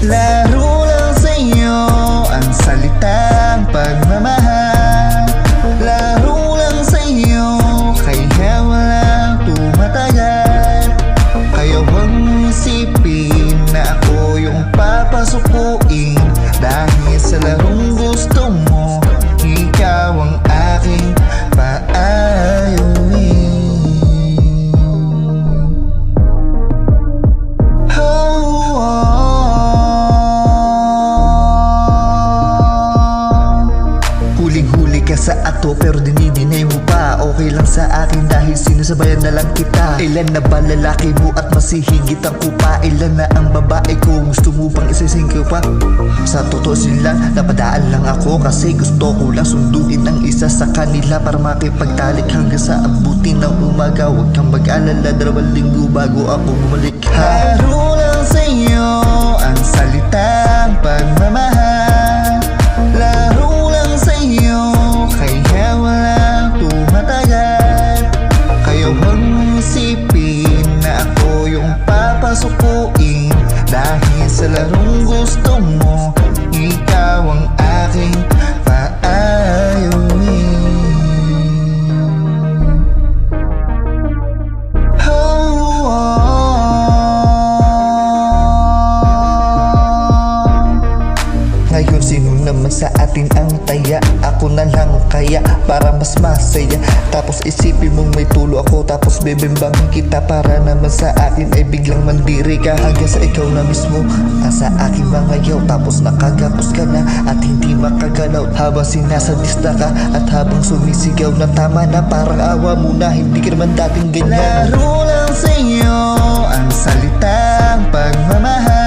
Laro lang sa'yo ang salitang pagmamahal. Laro lang sa'yo kaya walang tumatagal. Kaya huwag mong isipin na ako yung papasukuin. Dahil sa larong gusto mo, ikaw ang aking paayuin. Huling-huli ka sa ato pero dinidinay mo pa. Okay lang sa akin dahil sinusabayan na lang kita. Ilan na ba lalaki mo at masihigit ang kupa? Ilan na ang babae ko, gusto mo bang isising ko pa? Sa totoo sila, napadaan lang ako kasi gusto ko lang sunduin ang isa sa kanila para makipagtalik hanggang sa abutin ng umaga. Huwag kang mag-alala, 2 linggo bago ako bumalik. Laro lang sa'yo ang salitang pagmamahal. Laro lang sa'yo kaya walang tumatagal. Kaya huwag mong isipin na ako yung papasukuin. Dahil sa larong gusto mo, ikaw ang aking paayuin. Ngayon sino naman sa atin ang taya? Ako na lang kaya para mas masaya. Tapos isipin mong may tulo ako, tapos bebembangin kita para naman sa akin ay biglang mandiri ka. Hanggang sa ikaw na mismo ang sa aking mga yaw. Tapos nakagapos ka na at hindi makagalaw habang sinasadista ka at habang sumisigaw na tama na parang awa mo na. Hindi ka naman dating ganyan. Laro lang sa'yo ang salitang pagmamahal.